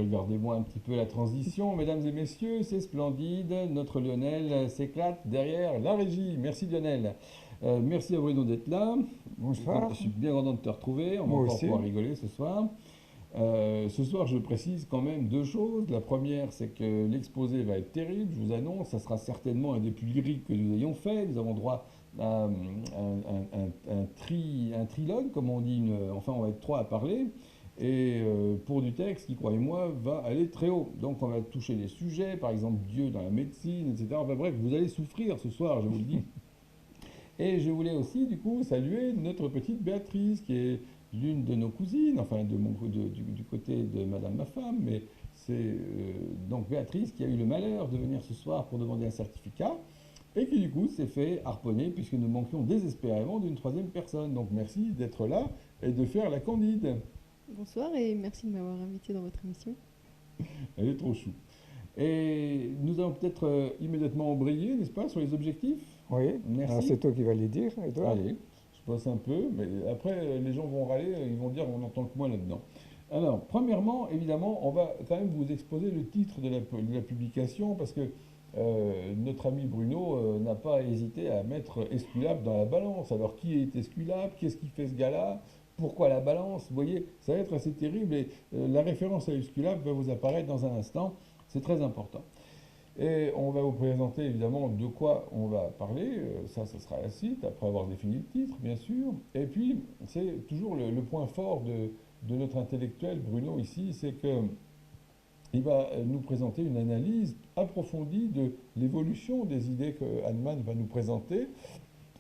Regardez-moi un petit peu la transition, mesdames et messieurs, c'est splendide. Notre Lionel s'éclate derrière la régie. Merci Lionel. Merci à Bruno d'être là. Je Bonsoir, suis bien content de te retrouver. On va moi encore aussi. pouvoir rigoler ce soir. Ce soir, je précise quand même deux choses. La première, c'est que l'exposé va être terrible, je vous annonce. Ça sera certainement un des plus lyriques que nous ayons fait. Nous avons droit à un trilogue, comme on dit. Enfin, on va être trois à parler. Et pour du texte qui, croyez-moi, va aller très haut. Donc, on va toucher des sujets, par exemple Dieu dans la médecine, etc. Enfin bref, vous allez souffrir ce soir, je vous le dis. Et je voulais aussi, du coup, saluer notre petite Béatrice, qui est l'une de nos cousines, enfin du côté de Madame ma femme, mais c'est donc Béatrice qui a eu le malheur de venir ce soir pour demander un certificat, et qui du coup s'est fait harponner, puisque nous manquions désespérément d'une troisième personne. Donc merci d'être là et de faire la candide. Bonsoir et merci de m'avoir invité dans votre émission. Elle est trop chou. Et nous allons peut-être immédiatement embrayer, n'est-ce pas, sur les objectifs. Oui, alors Merci. c'est toi qui vas les dire, Edouard. Allez, je passe un peu, mais après, les gens vont râler, ils vont dire on n'entend que moi là-dedans. Alors, premièrement, évidemment, on va quand même vous exposer le titre de la publication, parce que notre ami Bruno n'a pas hésité à mettre Esculape dans la balance. Alors, qui est Esculape? Qu'est-ce qui fait ce gars-là? Pourquoi la balance? Vous voyez, ça va être assez terrible, et la référence à Esculape va vous apparaître dans un instant. C'est très important. Et on va vous présenter évidemment de quoi on va parler. Ça sera la suite, après avoir défini le titre, bien sûr. Et puis, c'est toujours le point fort de notre intellectuel, Bruno, ici, c'est que il va nous présenter une analyse approfondie de l'évolution des idées que Hahnemann va nous présenter,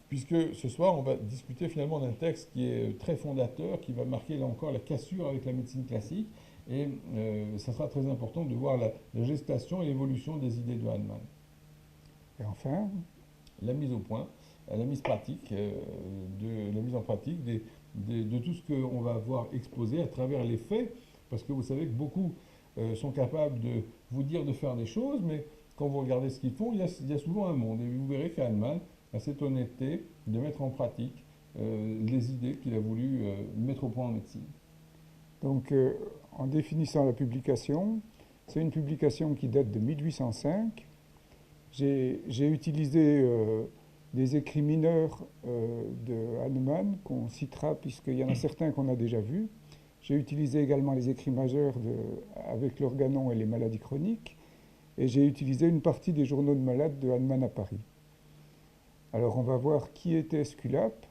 puisque ce soir, on va discuter finalement d'un texte qui est très fondateur, qui va marquer là encore la cassure avec la médecine classique. Et ça sera très important de voir la gestation et l'évolution des idées de Hahnemann. Et enfin, La mise au point, la mise pratique, la mise en pratique de tout ce qu'on va voir exposé à travers les faits, parce que vous savez que beaucoup sont capables de vous dire de faire des choses, mais quand vous regardez ce qu'ils font, il y a souvent un monde. Et vous verrez qu'Hahnemann a cette honnêteté de mettre en pratique les idées qu'il a voulu mettre au point en médecine. donc, en définissant la publication, c'est une publication qui date de 1805. J'ai utilisé des écrits mineurs de Hahnemann qu'on citera puisqu'il y en a certains qu'on a déjà vus. J'ai utilisé également les écrits majeurs avec l'organon et les maladies chroniques. Et j'ai utilisé une partie des journaux de malades de Hahnemann à Paris. Alors on va voir qui était Esculape.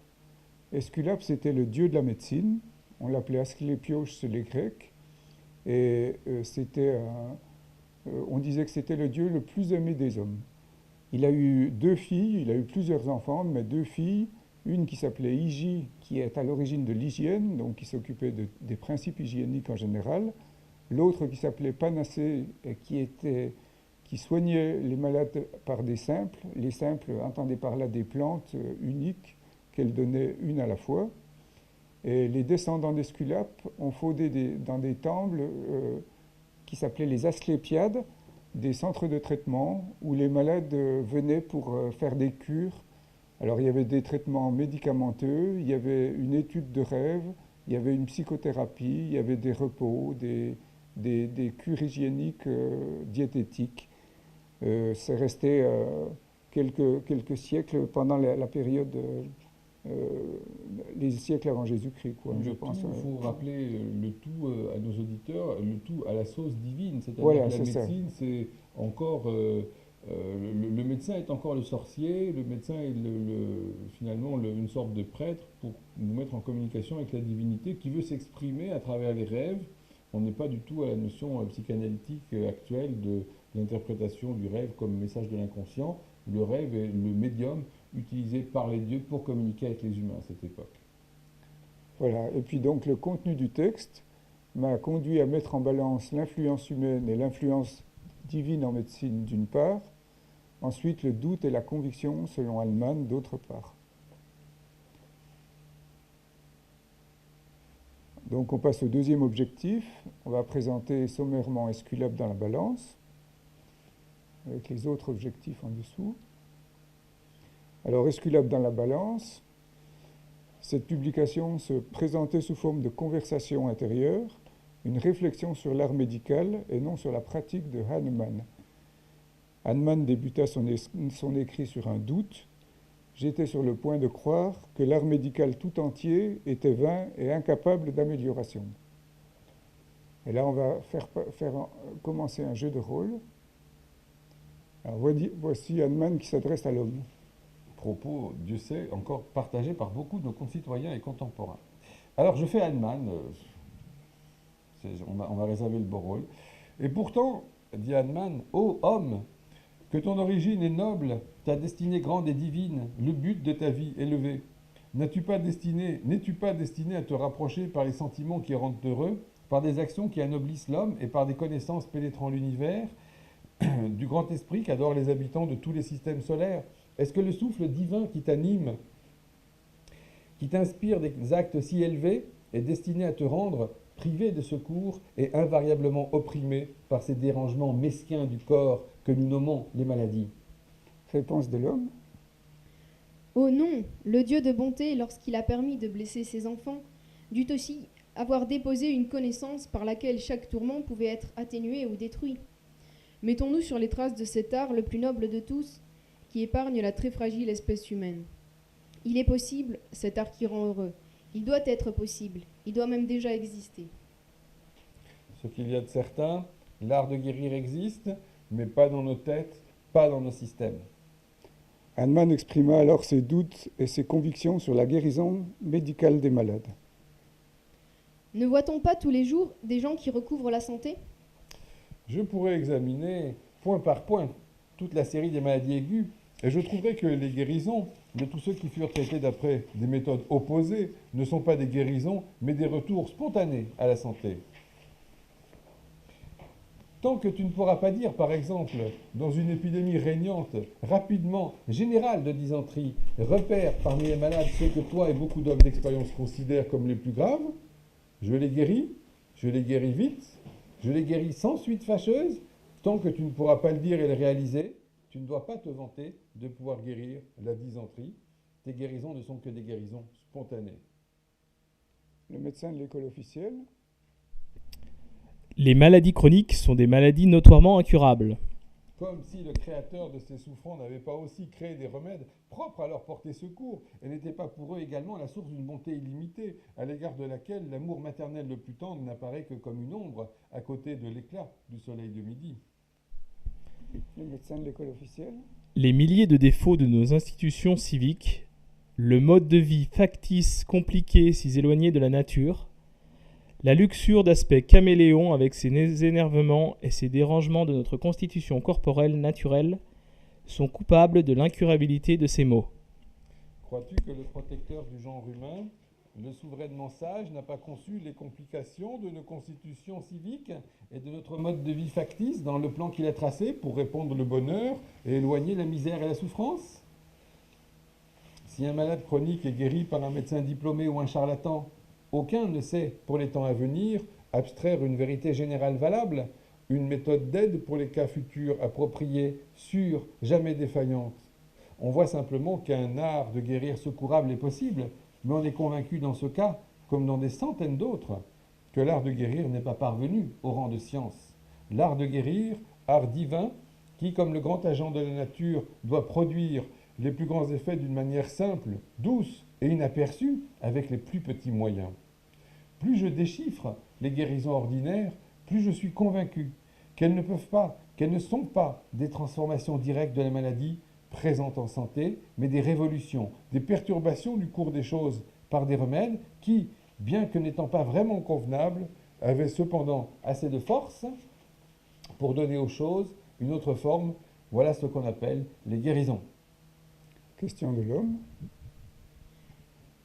Esculape, c'était le dieu de la médecine. On l'appelait Asclépios chez les Grecs. Et on disait que c'était le dieu le plus aimé des hommes. Il a eu deux filles, il a eu plusieurs enfants, mais deux filles. Une qui s'appelait Hygie, qui est à l'origine de l'hygiène, donc qui s'occupait des principes hygiéniques en général. L'autre qui s'appelait Panacée, qui soignait les malades par des simples. Les simples entendaient par là des plantes uniques qu'elle donnait une à la fois. Et les descendants d'Esculape ont fondé dans des temples qui s'appelaient les Asclépiades, des centres de traitement où les malades venaient pour faire des cures. Alors il y avait des traitements médicamenteux, il y avait une étude de rêve, il y avait une psychothérapie, il y avait des repos, des cures hygiéniques diététiques. C'est resté quelques siècles pendant la période, les siècles avant Jésus-Christ, quoi, je Le tout, pense. il faut rappeler le tout à nos auditeurs, le tout à la sauce divine, c'est-à-dire Voilà, que la c'est ça. médecine, c'est encore... le médecin est encore le sorcier, le médecin est finalement une sorte de prêtre pour nous mettre en communication avec la divinité qui veut s'exprimer à travers les rêves. On n'est pas du tout à la notion psychanalytique actuelle de l'interprétation du rêve comme message de l'inconscient. Le rêve est le médium utilisé par les dieux pour communiquer avec les humains à cette époque. Voilà. Et puis donc le contenu du texte m'a conduit à mettre en balance l'influence humaine et l'influence divine en médecine d'une part, ensuite le doute et la conviction selon Hahnemann d'autre part. Donc on passe au deuxième objectif, on va présenter sommairement Esculape dans la balance, avec les autres objectifs en dessous. Alors Esculape dans la balance, cette publication se présentait sous forme de conversation intérieure une réflexion sur l'art médical et non sur la pratique de Hahnemann. Hahnemann débuta son écrit sur un doute. J'étais sur le point de croire que l'art médical tout entier était vain et incapable d'amélioration. Et là, on va commencer un jeu de rôle. Alors, voici Hahnemann qui s'adresse à l'homme. Propos, Dieu sait, encore partagé par beaucoup de nos concitoyens et contemporains. Alors, je fais Hahnemann. On va réserver le beau rôle. Et pourtant, dit Hahnemann, ô homme, que ton origine est noble, ta destinée grande et divine, le but de ta vie élevé. N'es-tu pas destiné à te rapprocher par les sentiments qui rendent heureux, par des actions qui anoblissent l'homme et par des connaissances pénétrant l'univers, du grand esprit qu'adorent les habitants de tous les systèmes solaires? Est-ce que le souffle divin qui t'anime, qui t'inspire des actes si élevés, est destiné à te rendre privé de secours et invariablement opprimé par ces dérangements mesquins du corps que nous nommons les maladies? Réponse de l'homme. Oh non, le Dieu de bonté, lorsqu'il a permis de blesser ses enfants, dut aussi avoir déposé une connaissance par laquelle chaque tourment pouvait être atténué ou détruit. Mettons-nous sur les traces de cet art le plus noble de tous, qui épargne la très fragile espèce humaine. Il est possible, cet art qui rend heureux. Il doit être possible. Il doit même déjà exister. Ce qu'il y a de certain, l'art de guérir existe, mais pas dans nos têtes, pas dans nos systèmes. Hahnemann exprima alors ses doutes et ses convictions sur la guérison médicale des malades. Ne voit-on pas tous les jours des gens qui recouvrent la santé ? Je pourrais examiner point par point toute la série des maladies aiguës, et je trouverai que les guérisons de tous ceux qui furent traités d'après des méthodes opposées ne sont pas des guérisons, mais des retours spontanés à la santé. Tant que tu ne pourras pas dire, par exemple, dans une épidémie régnante, rapidement, générale de dysenterie, repère parmi les malades ceux que toi et beaucoup d'hommes d'expérience considèrent comme les plus graves, je les guéris vite, je les guéris sans suite fâcheuse, tant que tu ne pourras pas le dire et le réaliser, tu ne dois pas te vanter de pouvoir guérir la dysenterie. Tes guérisons ne sont que des guérisons spontanées. Le médecin de l'école officielle. Les maladies chroniques sont des maladies notoirement incurables. Comme si le créateur de ces souffrants n'avait pas aussi créé des remèdes propres à leur porter secours, et n'était pas pour eux également la source d'une bonté illimitée, à l'égard de laquelle l'amour maternel le plus tendre n'apparaît que comme une ombre à côté de l'éclat du soleil de midi. Le médecin de l'école officielle. Les milliers de défauts de nos institutions civiques, le mode de vie factice, compliqué, si éloigné de la nature, la luxure d'aspect caméléon avec ses énervements et ses dérangements de notre constitution corporelle naturelle sont coupables de l'incurabilité de ces maux. Crois-tu que le protecteur du genre humain, le souverainement sage, n'a pas conçu les complications de nos constitutions civiques et de notre mode de vie factice dans le plan qu'il a tracé pour répandre le bonheur et éloigner la misère et la souffrance? Si un malade chronique est guéri par un médecin diplômé ou un charlatan, aucun ne sait, pour les temps à venir, abstraire une vérité générale valable, une méthode d'aide pour les cas futurs appropriée, sûre, jamais défaillante. On voit simplement qu'un art de guérir secourable est possible, mais on est convaincu dans ce cas, comme dans des centaines d'autres, que l'art de guérir n'est pas parvenu au rang de science. L'art de guérir, art divin, qui, comme le grand agent de la nature, doit produire les plus grands effets d'une manière simple, douce et inaperçue, avec les plus petits moyens. Plus je déchiffre les guérisons ordinaires, plus je suis convaincu qu'elles ne sont pas des transformations directes de la maladie présente en santé, mais des révolutions, des perturbations du cours des choses par des remèdes qui, bien que n'étant pas vraiment convenables, avaient cependant assez de force pour donner aux choses une autre forme. Voilà ce qu'on appelle les guérisons. Question de l'homme.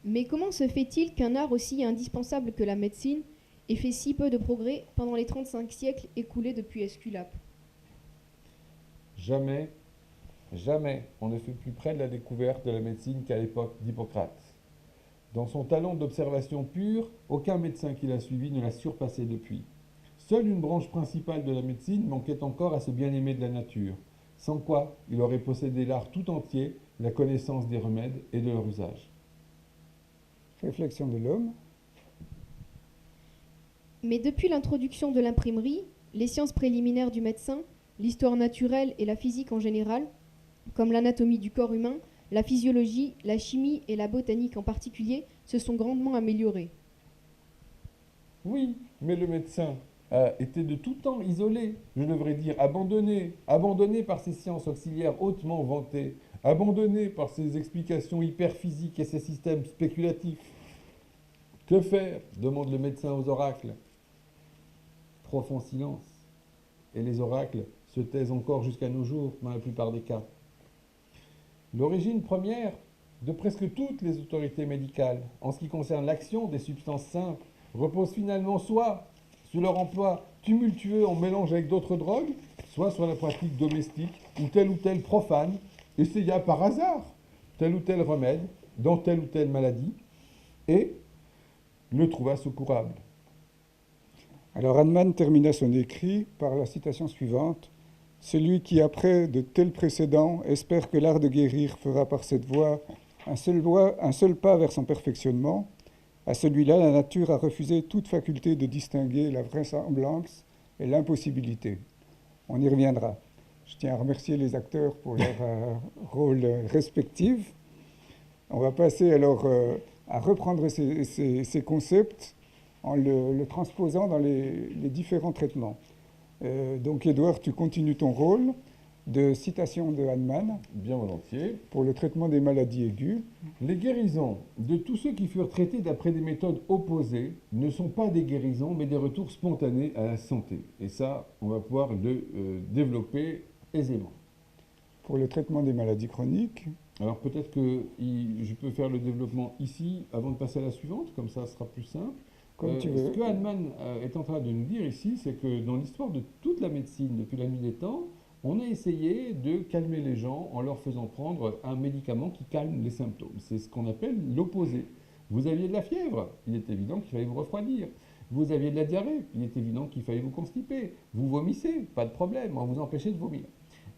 Mais comment se fait-il qu'un art aussi indispensable que la médecine ait fait si peu de progrès pendant les 35 siècles écoulés depuis Esculape ? Jamais on ne fut plus près de la découverte de la médecine qu'à l'époque d'Hippocrate. Dans son talent d'observation pure, aucun médecin qui l'a suivi ne l'a surpassé depuis. Seule une branche principale de la médecine manquait encore à ce bien-aimé de la nature, sans quoi il aurait possédé l'art tout entier, la connaissance des remèdes et de leur usage. Réflexion de l'homme. Mais depuis l'introduction de l'imprimerie, les sciences préliminaires du médecin, l'histoire naturelle et la physique en général, comme l'anatomie du corps humain, la physiologie, la chimie et la botanique en particulier, se sont grandement améliorées. Oui, mais le médecin a été de tout temps isolé, je devrais dire abandonné par ces sciences auxiliaires hautement vantées, abandonné par ces explications hyperphysiques et ces systèmes spéculatifs. Que faire demande le médecin aux oracles. Profond silence. Et les oracles se taisent encore jusqu'à nos jours, dans la plupart des cas. L'origine première de presque toutes les autorités médicales, en ce qui concerne l'action des substances simples, repose finalement soit sur leur emploi tumultueux en mélange avec d'autres drogues, soit sur la pratique domestique ou tel profane essaya par hasard tel ou tel remède dans telle ou telle maladie et le trouva secourable. Alors Hahnemann termina son écrit par la citation suivante. « Celui qui, après de tels précédents, espère que l'art de guérir fera par cette voie un seul pas vers son perfectionnement, à celui-là, la nature a refusé toute faculté de distinguer la vraisemblance et l'impossibilité. » On y reviendra. Je tiens à remercier les acteurs pour leur rôle respectif. On va passer alors à reprendre ces concepts en le transposant dans les différents traitements. Donc, Édouard, tu continues ton rôle de citation de Hahnemann. Bien volontiers. Pour le traitement des maladies aiguës. Les guérisons de tous ceux qui furent traités d'après des méthodes opposées ne sont pas des guérisons, mais des retours spontanés à la santé. Et ça, on va pouvoir le développer aisément. Pour le traitement des maladies chroniques. Alors peut-être que je peux faire le développement ici avant de passer à la suivante, comme ça ce sera plus simple. Comme tu veux. Ce que Hahnemann est en train de nous dire ici, c'est que dans l'histoire de toute la médecine depuis la nuit des temps, on a essayé de calmer les gens en leur faisant prendre un médicament qui calme les symptômes. C'est ce qu'on appelle l'opposé. Vous aviez de la fièvre, il est évident qu'il fallait vous refroidir. Vous aviez de la diarrhée, il est évident qu'il fallait vous constiper. Vous vomissez, pas de problème, on vous empêchait de vomir.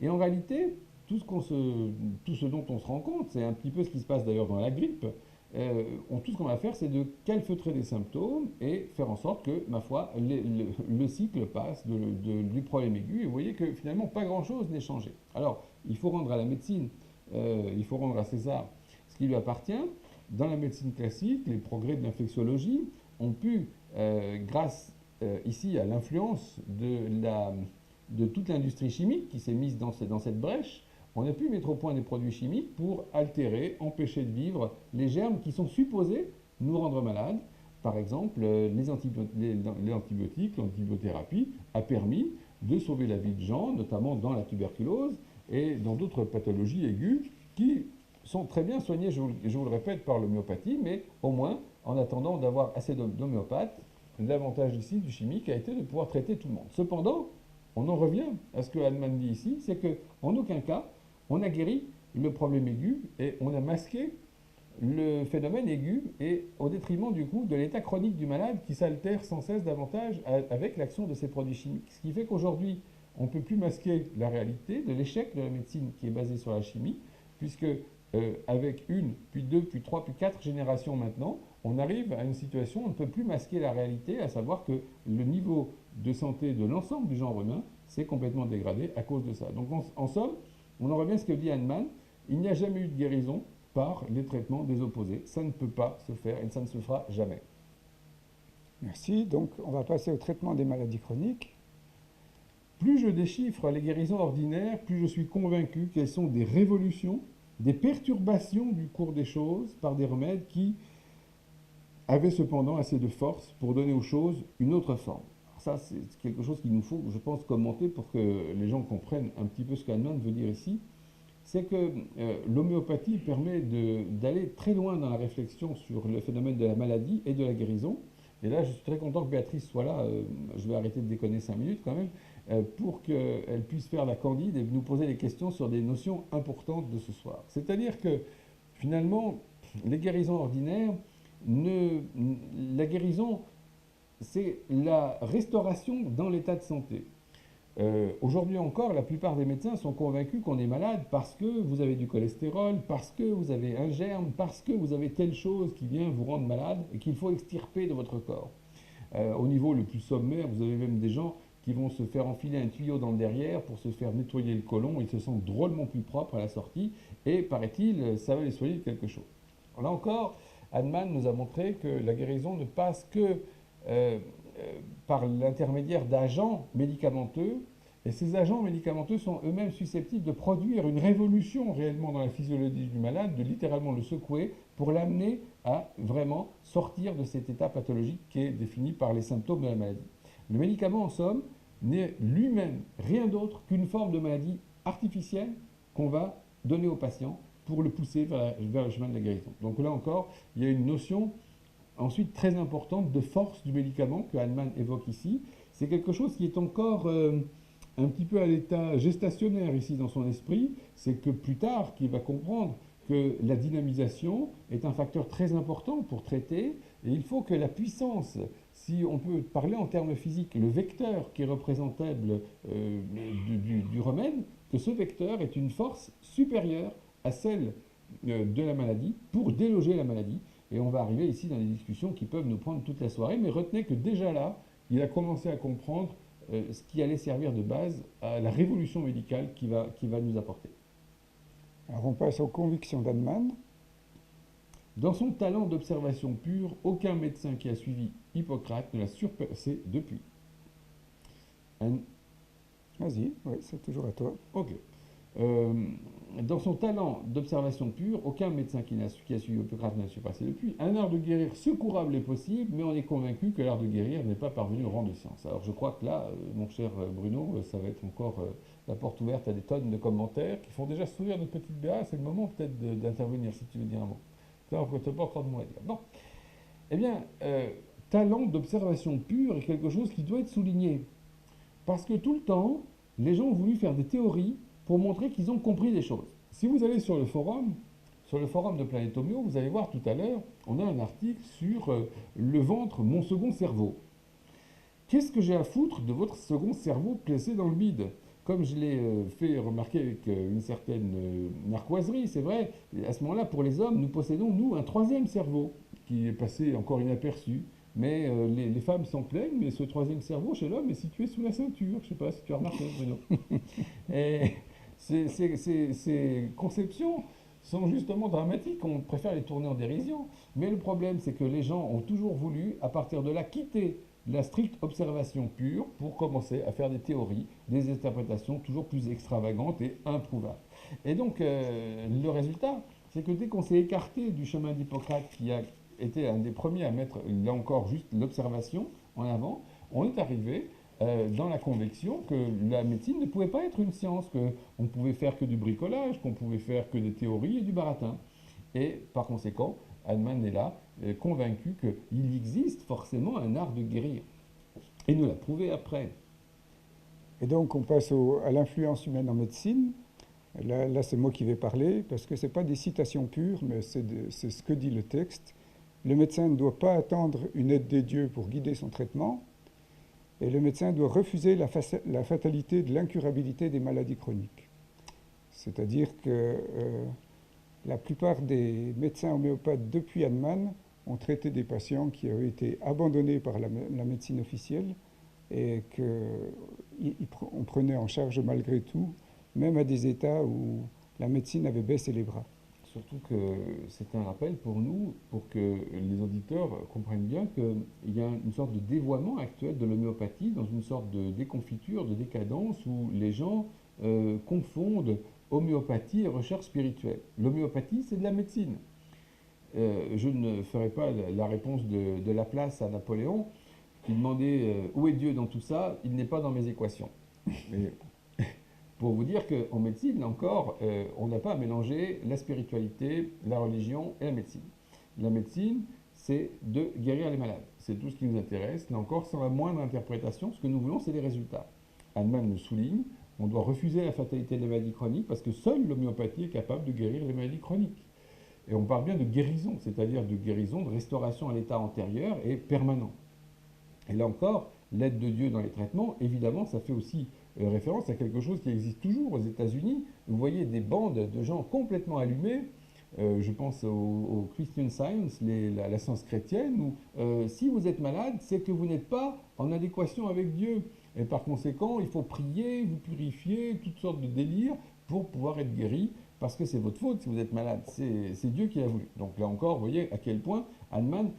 Et en réalité, tout ce dont on se rend compte, c'est un petit peu ce qui se passe d'ailleurs dans la grippe. Tout ce qu'on va faire, c'est de calfeutrer les symptômes et faire en sorte que, ma foi, le cycle passe du problème aigu. Et vous voyez que finalement, pas grand-chose n'est changé. Alors, il faut rendre à la médecine, il faut rendre à César ce qui lui appartient. Dans la médecine classique, les progrès de l'infectiologie ont pu, grâce ici à l'influence de toute l'industrie chimique qui s'est mise dans cette brèche, on a pu mettre au point des produits chimiques pour altérer, empêcher de vivre les germes qui sont supposés nous rendre malades. Par exemple, les antibiotiques, l'antibiothérapie a permis de sauver la vie de gens, notamment dans la tuberculose et dans d'autres pathologies aiguës qui sont très bien soignées, je vous le répète, par l'homéopathie, mais au moins, en attendant d'avoir assez d'homéopathes, l'avantage ici du chimique a été de pouvoir traiter tout le monde. Cependant, on en revient à ce que Hahnemann dit ici, c'est qu'en aucun cas, on a guéri le problème aigu et on a masqué le phénomène aigu et au détriment du coup de l'état chronique du malade qui s'altère sans cesse davantage avec l'action de ces produits chimiques. Ce qui fait qu'aujourd'hui, on ne peut plus masquer la réalité de l'échec de la médecine qui est basée sur la chimie, puisque avec une, puis deux, puis trois, puis quatre générations maintenant, on arrive à une situation où on ne peut plus masquer la réalité, à savoir que le niveau de santé de l'ensemble du genre humain s'est complètement dégradé à cause de ça. Donc en somme, on en revient à ce que dit Hahnemann, il n'y a jamais eu de guérison par les traitements des opposés. Ça ne peut pas se faire et ça ne se fera jamais. Merci. Donc on va passer au traitement des maladies chroniques. Plus je déchiffre les guérisons ordinaires, plus je suis convaincu qu'elles sont des révolutions, des perturbations du cours des choses par des remèdes qui avaient cependant assez de force pour donner aux choses une autre forme. Ça, c'est quelque chose qu'il nous faut, je pense, commenter pour que les gens comprennent un petit peu ce qu'Hahnemann veut dire ici. C'est que l'homéopathie permet d'aller très loin dans la réflexion sur le phénomène de la maladie et de la guérison. Et là, je suis très content que Béatrice soit là. Je vais arrêter de déconner 5 minutes quand même, pour qu'elle puisse faire la candide et nous poser des questions sur des notions importantes de ce soir. C'est-à-dire que, finalement, les guérisons ordinaires, la guérison, c'est la restauration dans l'état de santé. Aujourd'hui encore, la plupart des médecins sont convaincus qu'on est malade parce que vous avez du cholestérol, parce que vous avez un germe, parce que vous avez telle chose qui vient vous rendre malade et qu'il faut extirper de votre corps. Au niveau le plus sommaire, vous avez même des gens qui vont se faire enfiler un tuyau dans le derrière pour se faire nettoyer le côlon. Ils se sentent drôlement plus propres à la sortie et, paraît-il, ça va les soigner de quelque chose. Là encore, Hahnemann nous a montré que la guérison ne passe que par l'intermédiaire d'agents médicamenteux. Et ces agents médicamenteux sont eux-mêmes susceptibles de produire une révolution réellement dans la physiologie du malade, de littéralement le secouer pour l'amener à vraiment sortir de cet état pathologique qui est défini par les symptômes de la maladie. Le médicament, en somme, n'est lui-même rien d'autre qu'une forme de maladie artificielle qu'on va donner au patient pour le pousser vers le chemin de la guérison. Donc là encore, il y a une notion ensuite très importante de force du médicament que Hahnemann évoque ici. C'est quelque chose qui est encore un petit peu à l'état gestationnaire ici dans son esprit. C'est que plus tard qu'il va comprendre que la dynamisation est un facteur très important pour traiter, et il faut que la puissance, si on peut parler en termes physiques, le vecteur qui est représentable du remède, que ce vecteur est une force supérieure à celle de la maladie pour déloger la maladie. Et on va arriver ici dans des discussions qui peuvent nous prendre toute la soirée, mais retenez que déjà là, il a commencé à comprendre ce qui allait servir de base à la révolution médicale qui va nous apporter. Alors on passe aux convictions d'Hahnemann. Dans son talent d'observation pure, aucun médecin qui a suivi Hippocrate ne l'a surpassé depuis. Vas-y, ouais, c'est toujours à toi. Ok. Dans son talent d'observation pure, aucun médecin qui a suivi Hippocrate ne l'a surpassé depuis. Un art de guérir secourable est possible, mais on est convaincu que l'art de guérir n'est pas parvenu au rang de science. Alors je crois que là, mon cher Bruno, ça va être encore la porte ouverte à des tonnes de commentaires qui font déjà sourire notre petite Béa. C'est le moment peut-être d'intervenir si tu veux dire un mot. Ça, on ne peut pas encore de mots à dire. Bon. Eh bien, talent d'observation pure est quelque chose qui doit être souligné. Parce que tout le temps, les gens ont voulu faire des théories pour montrer qu'ils ont compris des choses. Si vous allez sur le forum de Planète Homéo, vous allez voir tout à l'heure, on a un article sur le ventre, mon second cerveau. Qu'est-ce que j'ai à foutre de votre second cerveau placé dans le bide? Comme je l'ai fait remarquer avec une certaine narquoiserie, c'est vrai, à ce moment-là, pour les hommes, nous possédons, nous, un troisième cerveau qui est passé encore inaperçu. Mais les femmes s'en plaignent, mais ce troisième cerveau chez l'homme est situé sous la ceinture. Je ne sais pas si tu as remarqué, Bruno. Et ces conceptions sont justement dramatiques. On préfère les tourner en dérision. Mais le problème, c'est que les gens ont toujours voulu, à partir de là, quitter la stricte observation pure pour commencer à faire des théories, des interprétations toujours plus extravagantes et improuvables. Et donc, le résultat, c'est que dès qu'on s'est écarté du chemin d'Hippocrate qui a été un des premiers à mettre, là encore, juste l'observation en avant, on est arrivé dans la conviction que la médecine ne pouvait pas être une science, qu'on ne pouvait faire que du bricolage, qu'on pouvait faire que des théories et du baratin. Et par conséquent, Hahnemann est là, convaincu qu'il existe forcément un art de guérir. Et nous l'a prouvé après. Et donc on passe à l'influence humaine en médecine. Là c'est moi qui vais parler, parce que ce n'est pas des citations pures, mais c'est ce que dit le texte. Le médecin ne doit pas attendre une aide des dieux pour guider son traitement, et le médecin doit refuser la fatalité de l'incurabilité des maladies chroniques. C'est-à-dire que la plupart des médecins homéopathes depuis Hahnemann ont traité des patients qui avaient été abandonnés par la médecine officielle et qu'on prenait en charge malgré tout, même à des états où la médecine avait baissé les bras. Surtout que c'est un rappel pour nous, pour que les auditeurs comprennent bien qu'il y a une sorte de dévoiement actuel de l'homéopathie, dans une sorte de déconfiture, de décadence, où les gens confondent homéopathie et recherche spirituelle. L'homéopathie, c'est de la médecine. Je ne ferai pas la réponse de Laplace à Napoléon, qui demandait où est Dieu dans tout ça? Il n'est pas dans mes équations. Mais, pour vous dire qu'en médecine, là encore, on n'a pas à mélanger la spiritualité, la religion et la médecine. La médecine, c'est de guérir les malades. C'est tout ce qui nous intéresse. Là encore, sans la moindre interprétation, ce que nous voulons, c'est des résultats. Hahnemann le souligne, on doit refuser la fatalité des maladies chroniques parce que seule l'homéopathie est capable de guérir les maladies chroniques. Et on parle bien de guérison, c'est-à-dire de guérison, de restauration à l'état antérieur et permanent. Et là encore, l'aide de Dieu dans les traitements, évidemment, ça fait aussi référence à quelque chose qui existe toujours aux États-Unis. Vous voyez des bandes de gens complètement allumés je pense au Christian Science, la science chrétienne, où si vous êtes malade, c'est que vous n'êtes pas en adéquation avec Dieu. Et par conséquent, il faut prier, vous purifier, toutes sortes de délires pour pouvoir être guéri, parce que c'est votre faute si vous êtes malade. C'est Dieu qui l'a voulu. Donc là encore, vous voyez à quel point Hahnemann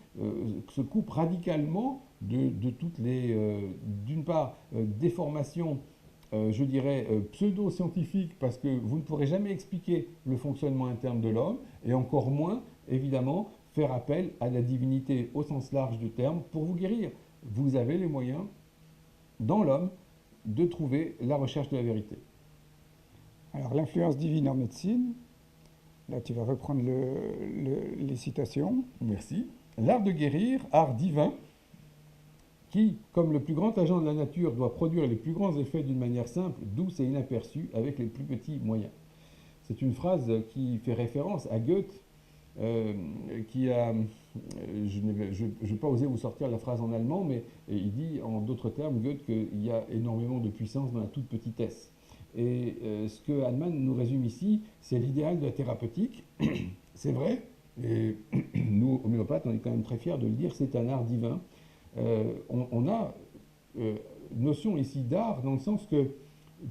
se coupe radicalement de toutes les, d'une part, déformations, je dirais, pseudo-scientifiques, parce que vous ne pourrez jamais expliquer le fonctionnement interne de l'homme, et encore moins, évidemment, faire appel à la divinité au sens large du terme pour vous guérir. Vous avez les moyens, dans l'homme, de trouver la recherche de la vérité. Alors, l'influence divine en médecine, là tu vas reprendre les citations. Merci. L'art de guérir, art divin, qui, comme le plus grand agent de la nature, doit produire les plus grands effets d'une manière simple, douce et inaperçue, avec les plus petits moyens. C'est une phrase qui fait référence à Goethe, qui a, je ne vais pas oser vous sortir la phrase en allemand, mais il dit en d'autres termes, Goethe, qu'il y a énormément de puissance dans la toute petitesse. Et ce que Hahnemann nous résume ici, c'est l'idéal de la thérapeutique. C'est vrai, et nous, homéopathes, on est quand même très fiers de le dire, c'est un art divin. On a notion ici d'art dans le sens que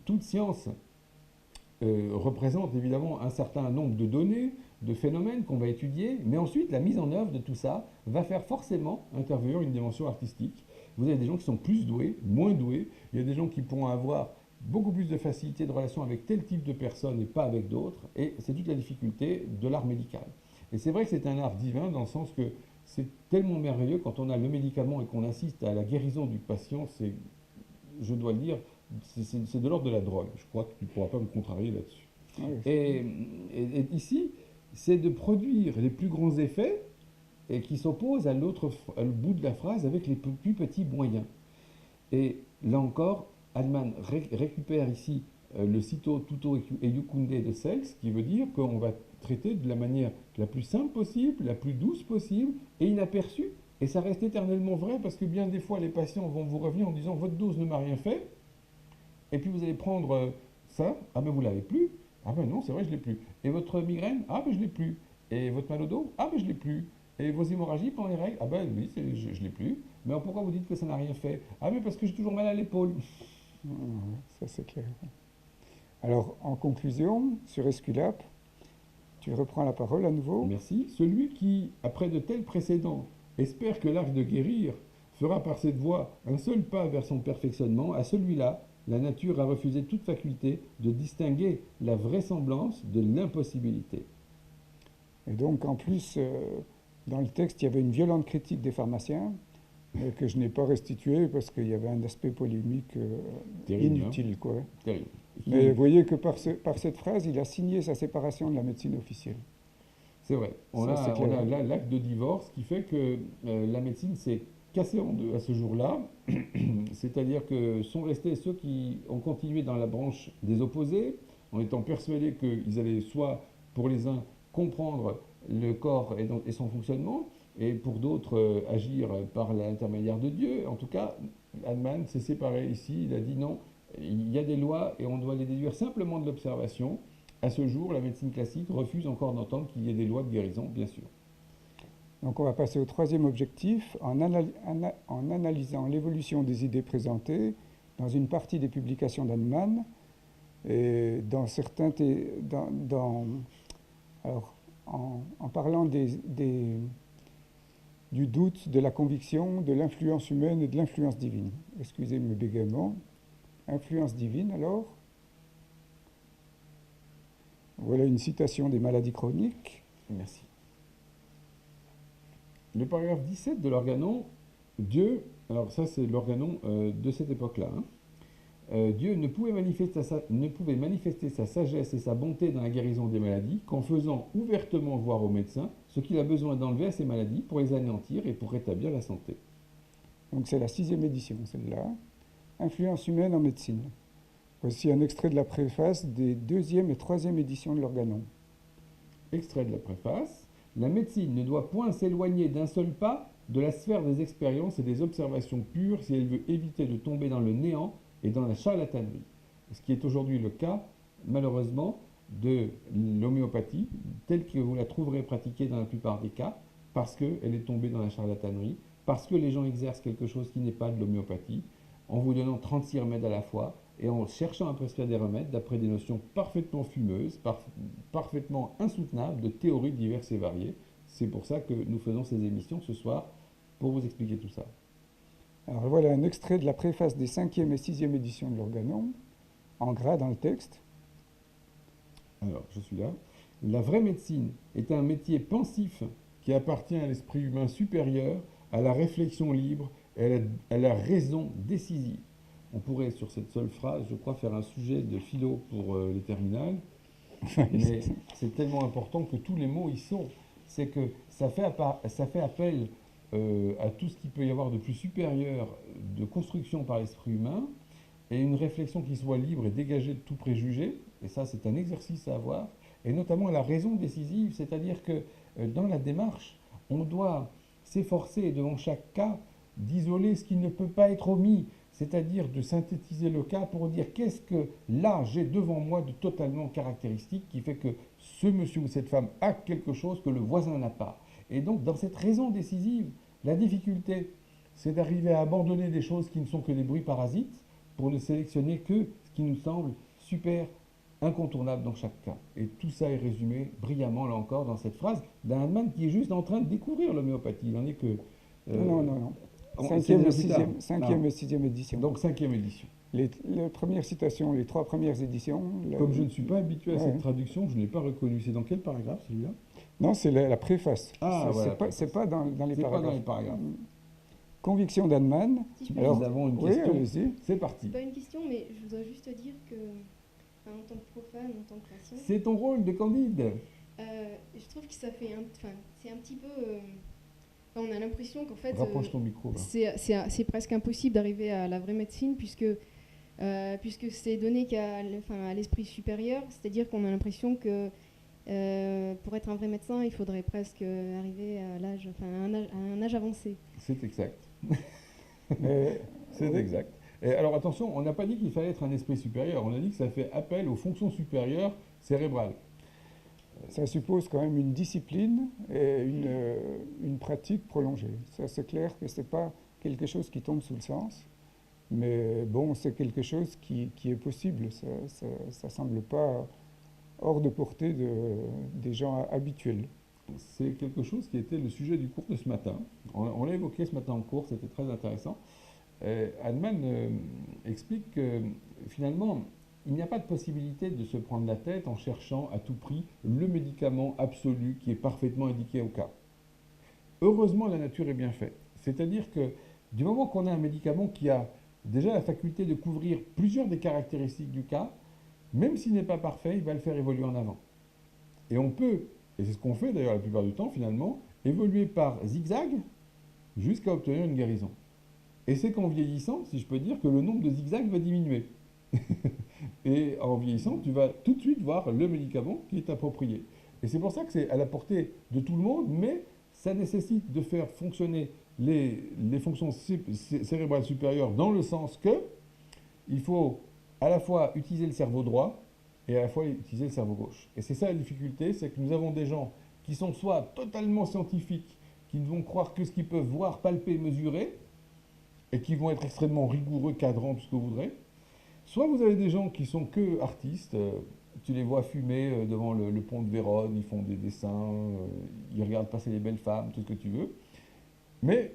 toute science représente évidemment un certain nombre de données, de phénomènes qu'on va étudier, mais ensuite la mise en œuvre de tout ça va faire forcément intervenir une dimension artistique. Vous avez des gens qui sont plus doués, moins doués, il y a des gens qui pourront avoir beaucoup plus de facilité de relation avec tel type de personnes et pas avec d'autres, et c'est toute la difficulté de l'art médical. Et c'est vrai que c'est un art divin dans le sens que c'est tellement merveilleux quand on a le médicament et qu'on assiste à la guérison du patient, c'est, je dois le dire, c'est de l'ordre de la drogue. Je crois que tu ne pourras pas me contrarier là-dessus. Et ici, c'est de produire les plus grands effets et qui s'opposent à l'autre bout de la phrase avec les plus petits moyens. Et là encore, Hahnemann récupère ici le cito tuto eiucunde de Selz, qui veut dire qu'on va traiter de la manière la plus simple possible, la plus douce possible et inaperçue. Et ça reste éternellement vrai parce que bien des fois, les patients vont vous revenir en disant « votre dose ne m'a rien fait ». Et puis vous allez prendre ça, « ah ben vous l'avez plus ». Ah ben non, c'est vrai, je ne l'ai plus. Et votre migraine? Ah ben je ne l'ai plus. Et votre mal au dos? Ah ben je ne l'ai plus. Et vos hémorragies pendant les règles? Ah ben oui, je ne l'ai plus. Mais alors, pourquoi vous dites que ça n'a rien fait? Ah mais parce que j'ai toujours mal à l'épaule. Ça c'est clair. Alors, en conclusion, sur Esculape, tu reprends la parole à nouveau. Merci. Celui qui, après de tels précédents, espère que l'art de guérir fera par cette voie un seul pas vers son perfectionnement, à celui-là, la nature a refusé toute faculté de distinguer la vraisemblance de l'impossibilité. Et donc, en plus, dans le texte, il y avait une violente critique des pharmaciens, que je n'ai pas restituée parce qu'il y avait un aspect polémique Terrible, inutile, hein. quoi. Terrible. Mais vous voyez que par cette phrase, il a signé sa séparation de la médecine officielle. C'est vrai. On a là l'acte de divorce qui fait que la médecine s'est cassée en deux à ce jour-là. C'est-à-dire que sont restés ceux qui ont continué dans la branche des opposés, en étant persuadés qu'ils allaient soit, pour les uns, comprendre le corps et son fonctionnement, et pour d'autres, agir par l'intermédiaire de Dieu. En tout cas, Hahnemann s'est séparé ici. Il a dit non, il y a des lois et on doit les déduire simplement de l'observation. À ce jour, la médecine classique refuse encore d'entendre qu'il y ait des lois de guérison, bien sûr. Donc on va passer au troisième objectif, en analysant l'évolution des idées présentées dans une partie des publications d'Hahnemann, et dans certains... en parlant du doute, de la conviction, de l'influence humaine et de l'influence divine. Excusez mes bégaiements. Influence divine, alors. Voilà une citation des maladies chroniques. Merci. Le paragraphe 17 de l'organon, Dieu, alors ça c'est l'organon de cette époque-là, hein. Dieu ne pouvait manifester sa sagesse et sa bonté dans la guérison des maladies qu'en faisant ouvertement voir aux médecins ce qu'il a besoin d'enlever à ces maladies pour les anéantir et pour rétablir la santé. Donc c'est la 6e édition, celle-là. Influence humaine en médecine. Voici un extrait de la préface des 2e et 3e éditions de l'organon. Extrait de la préface. La médecine ne doit point s'éloigner d'un seul pas de la sphère des expériences et des observations pures si elle veut éviter de tomber dans le néant et dans la charlatanerie. Ce qui est aujourd'hui le cas, malheureusement, de l'homéopathie, telle que vous la trouverez pratiquée dans la plupart des cas, parce qu'elle est tombée dans la charlatanerie, parce que les gens exercent quelque chose qui n'est pas de l'homéopathie, en vous donnant 36 remèdes à la fois, et en cherchant à prescrire des remèdes d'après des notions parfaitement fumeuses, parfaitement insoutenables de théories diverses et variées. C'est pour ça que nous faisons ces émissions ce soir, pour vous expliquer tout ça. Alors voilà un extrait de la préface des 5e et 6e éditions de l'Organon, en gras dans le texte. Alors, je suis là. La vraie médecine est un métier pensif qui appartient à l'esprit humain supérieur, à la réflexion libre et à la raison décisive. On pourrait, sur cette seule phrase, je crois, faire un sujet de philo pour les terminales, mais c'est tellement important que tous les mots y sont. C'est que ça fait appel à tout ce qu'il peut y avoir de plus supérieur de construction par l'esprit humain, et une réflexion qui soit libre et dégagée de tout préjugé, et ça c'est un exercice à avoir, et notamment à la raison décisive, c'est-à-dire que dans la démarche, on doit s'efforcer devant chaque cas d'isoler ce qui ne peut pas être omis, c'est-à-dire de synthétiser le cas pour dire qu'est-ce que là j'ai devant moi de totalement caractéristique qui fait que ce monsieur ou cette femme a quelque chose que le voisin n'a pas. Et donc dans cette raison décisive, la difficulté, c'est d'arriver à abandonner des choses qui ne sont que des bruits parasites pour ne sélectionner que ce qui nous semble super incontournable dans chaque cas. Et tout ça est résumé brillamment, là encore, dans cette phrase d'un man qui est juste en train de découvrir l'homéopathie. Il n'en est que... Non. c'est 5e bien et plus tard. 5e et 6e édition. Donc 5e édition. Les premières citations, les 3 premières éditions. Comme je ne suis pas habitué à Ouais. cette traduction, je ne l'ai pas reconnu. C'est dans quel paragraphe celui-là? Non, c'est la préface. Ah, voilà, C'est pas dans les C'est pas paragraphes. dans les paragraphes. Conviction d'Hahnemann. Si je peux Alors, Nous avons une oui, question. allez-y. C'est parti. C'est pas une question, mais je voudrais juste dire que, enfin, en tant que profane, en tant que patient, C'est ton rôle de Candide. je trouve que ça fait c'est un petit peu. On a l'impression qu'en fait, Rapproche ton micro. Là. c'est presque impossible d'arriver à la vraie médecine puisque c'est donné à l'esprit supérieur, c'est-à-dire qu'on a l'impression que pour être un vrai médecin, il faudrait presque arriver à un âge avancé. C'est exact. Mais, C'est exact. Et alors attention, on n'a pas dit qu'il fallait être un esprit supérieur, on a dit que ça fait appel aux fonctions supérieures cérébrales. ça suppose quand même une discipline et une pratique prolongée. Ça, c'est clair que ce n'est pas quelque chose qui tombe sous le sens, mais bon, c'est quelque chose qui est possible. Ça ne semble pas hors de portée des gens habituels. C'est quelque chose qui était le sujet du cours de ce matin. On l'a évoqué ce matin en cours, c'était très intéressant. Hahnemann explique que finalement, il n'y a pas de possibilité de se prendre la tête en cherchant à tout prix le médicament absolu qui est parfaitement indiqué au cas. Heureusement, la nature est bien faite. C'est-à-dire que du moment qu'on a un médicament qui a déjà la faculté de couvrir plusieurs des caractéristiques du cas, même s'il n'est pas parfait, il va le faire évoluer en avant. Et on peut, et c'est ce qu'on fait d'ailleurs la plupart du temps finalement, évoluer par zigzag jusqu'à obtenir une guérison. Et c'est qu'en vieillissant, si je peux dire, que le nombre de zigzags va diminuer. Et en vieillissant, tu vas tout de suite voir le médicament qui est approprié. Et c'est pour ça que c'est à la portée de tout le monde, mais ça nécessite de faire fonctionner les fonctions cérébrales supérieures dans le sens que il faut à la fois utiliser le cerveau droit et à la fois utiliser le cerveau gauche. Et c'est ça la difficulté, c'est que nous avons des gens qui sont soit totalement scientifiques, qui ne vont croire que ce qu'ils peuvent voir, palper, mesurer, et qui vont être extrêmement rigoureux, cadrant, tout ce que vous voudrez. Soit vous avez des gens qui sont que artistes, tu les vois fumer devant le pont de Vérone, ils font des dessins, ils regardent passer les belles femmes, tout ce que tu veux. Mais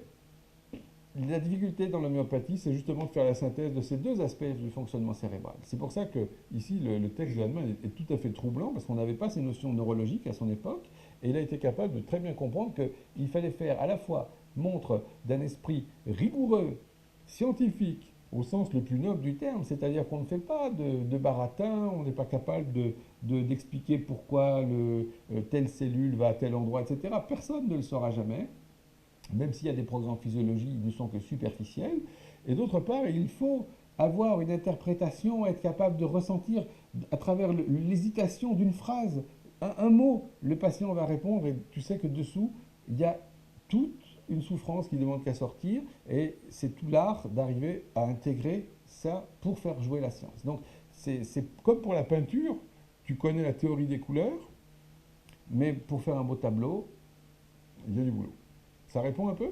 la difficulté dans l'homéopathie, c'est justement de faire la synthèse de ces deux aspects du fonctionnement cérébral. C'est pour ça que ici le texte de Hahnemann est tout à fait troublant, parce qu'on n'avait pas ces notions neurologiques à son époque, et il a été capable de très bien comprendre qu'il fallait faire à la fois montre d'un esprit rigoureux, scientifique, au sens le plus noble du terme, c'est-à-dire qu'on ne fait pas de baratin, on n'est pas capable d'expliquer pourquoi telle cellule va à tel endroit, etc. Personne ne le saura jamais, même s'il y a des progrès en physiologie, ils ne sont que superficiels. Et d'autre part, il faut avoir une interprétation, être capable de ressentir à travers l'hésitation d'une phrase, un mot, le patient va répondre et tu sais que dessous, il y a toute une souffrance qui ne demande qu'à sortir, et c'est tout l'art d'arriver à intégrer ça pour faire jouer la science. Donc c'est comme pour la peinture, tu connais la théorie des couleurs, mais pour faire un beau tableau, il y a du boulot. Ça répond un peu?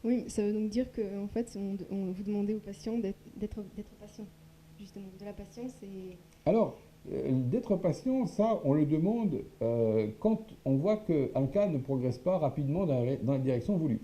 Oui, ça veut donc dire qu'en fait, on vous demandez aux patients d'être patient. Justement, de la patience et... Alors, d'être patient, ça, on le demande quand on voit qu'un cas ne progresse pas rapidement dans la direction voulue.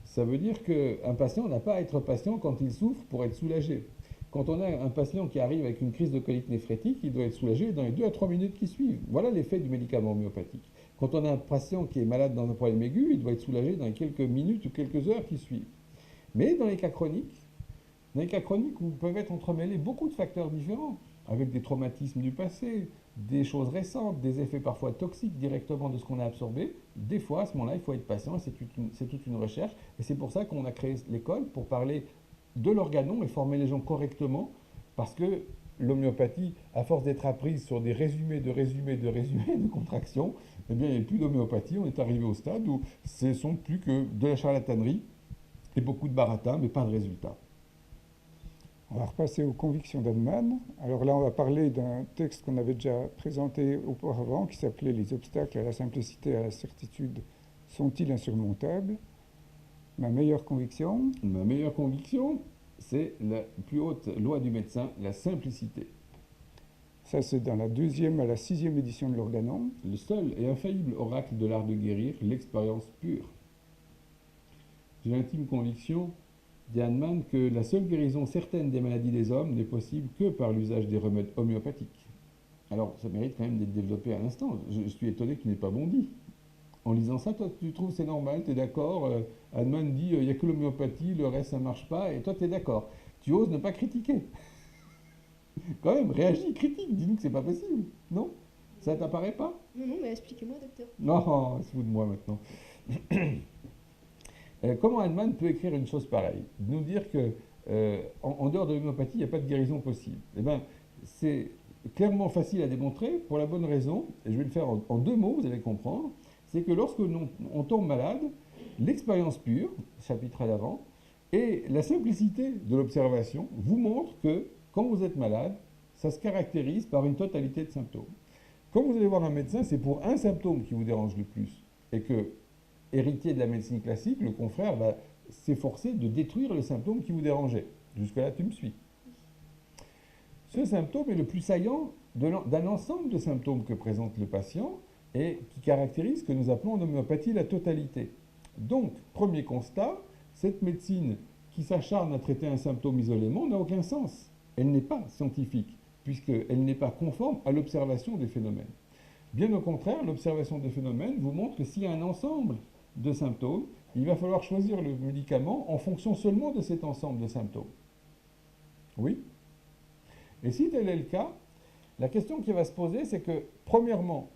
Ça veut dire qu'un patient n'a pas à être patient quand il souffre pour être soulagé. Quand on a un patient qui arrive avec une crise de colite néphrétique, il doit être soulagé dans les 2 à 3 minutes qui suivent. Voilà l'effet du médicament homéopathique. Quand on a un patient qui est malade dans un problème aigu, il doit être soulagé dans les quelques minutes ou quelques heures qui suivent. Mais dans les cas chroniques où peuvent être entremêlés beaucoup de facteurs différents, avec des traumatismes du passé, des choses récentes, des effets parfois toxiques directement de ce qu'on a absorbé, des fois, à ce moment-là, il faut être patient, c'est toute une recherche. Et c'est pour ça qu'on a créé l'école, pour parler de l'organon et former les gens correctement, parce que l'homéopathie, à force d'être apprise sur des résumés de contractions, eh bien, il n'y a plus d'homéopathie. On est arrivé au stade où ce ne sont plus que de la charlatanerie et beaucoup de baratin, mais pas de résultats. On va repasser aux convictions d'Hahnemann. Alors là, on va parler d'un texte qu'on avait déjà présenté auparavant, qui s'appelait « Les obstacles à la simplicité et à la certitude sont-ils insurmontables ?» Ma meilleure conviction, c'est la plus haute loi du médecin, la simplicité. ça c'est dans la 2e à la 6e édition de l'Organon. Le seul et infaillible oracle de l'art de guérir, l'expérience pure. J'ai l'intime conviction, dit Hahnemann, que la seule guérison certaine des maladies des hommes n'est possible que par l'usage des remèdes homéopathiques. Alors, ça mérite quand même d'être développé à l'instant. Je suis étonné que tu n'aies pas bondi. En lisant ça, toi, tu trouves c'est normal, tu es d'accord. Hahnemann dit, il n'y a que l'homéopathie, le reste, ça ne marche pas, et toi, tu es d'accord. Tu oses ne pas critiquer. Quand même, réagis, critique, dis-nous que c'est pas possible. Non? Ça t'apparaît pas? Non, mais expliquez-moi, docteur. Non, c'est fou de moi maintenant. Comment Hahnemann peut écrire une chose pareille? Nous dire que en dehors de l'homéopathie, il n'y a pas de guérison possible. Eh bien, c'est clairement facile à démontrer pour la bonne raison, et je vais le faire en 2 mots, vous allez comprendre, c'est que lorsque on tombe malade, l'expérience pure, chapitre à l'avant, et la simplicité de l'observation vous montrent que quand vous êtes malade, ça se caractérise par une totalité de symptômes. Quand vous allez voir un médecin, c'est pour un symptôme qui vous dérange le plus, et que, héritier de la médecine classique, le confrère va s'efforcer de détruire le symptôme qui vous dérangeait. Jusque-là, tu me suis. Ce symptôme est le plus saillant d'un ensemble de symptômes que présente le patient et qui caractérise ce que nous appelons en homéopathie la totalité. Donc, premier constat, cette médecine qui s'acharne à traiter un symptôme isolément n'a aucun sens. Elle n'est pas scientifique, puisqu'elle n'est pas conforme à l'observation des phénomènes. Bien au contraire, l'observation des phénomènes vous montre que s'il y a un ensemble de symptômes, il va falloir choisir le médicament en fonction seulement de cet ensemble de symptômes. Oui? Et si tel est le cas, la question qui va se poser, c'est que, premièrement,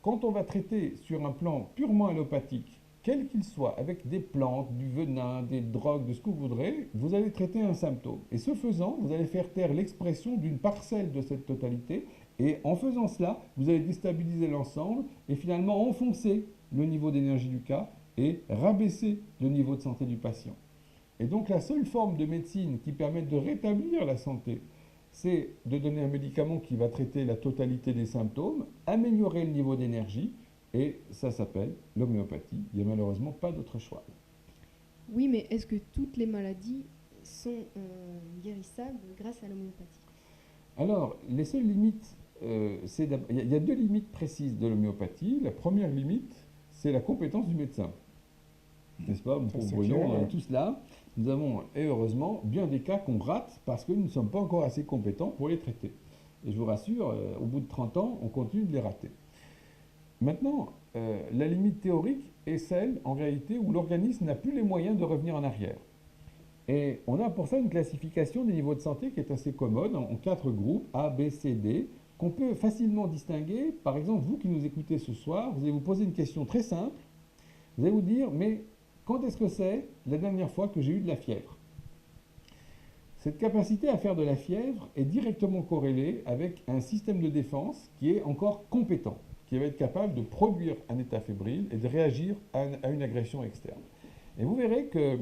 quand on va traiter sur un plan purement allopathique, quel qu'il soit, avec des plantes, du venin, des drogues, de ce que vous voudrez, vous allez traiter un symptôme. Et ce faisant, vous allez faire taire l'expression d'une parcelle de cette totalité, et en faisant cela, vous allez déstabiliser l'ensemble et finalement enfoncer le niveau d'énergie du cas et rabaisser le niveau de santé du patient. Et donc la seule forme de médecine qui permette de rétablir la santé, c'est de donner un médicament qui va traiter la totalité des symptômes, améliorer le niveau d'énergie, et ça s'appelle l'homéopathie. Il n'y a malheureusement pas d'autre choix. Oui, mais est-ce que toutes les maladies sont guérissables grâce à l'homéopathie? Alors, les seules limites, il y a 2 limites précises de l'homéopathie. La première limite, c'est la compétence du médecin. N'est-ce pas, mon pauvre Bruyon, on est tous là. Nous avons, et heureusement, bien des cas qu'on rate parce que nous ne sommes pas encore assez compétents pour les traiter. Et je vous rassure, au bout de 30 ans, on continue de les rater. Maintenant, la limite théorique est celle, en réalité, où l'organisme n'a plus les moyens de revenir en arrière. Et on a pour ça une classification des niveaux de santé qui est assez commode, en 4 groupes, A, B, C, D, qu'on peut facilement distinguer. Par exemple, vous qui nous écoutez ce soir, vous allez vous poser une question très simple. Vous allez vous dire, mais quand est-ce que c'est la dernière fois que j'ai eu de la fièvre? Cette capacité à faire de la fièvre est directement corrélée avec un système de défense qui est encore compétent, qui va être capable de produire un état fébrile et de réagir à une agression externe. Et vous verrez que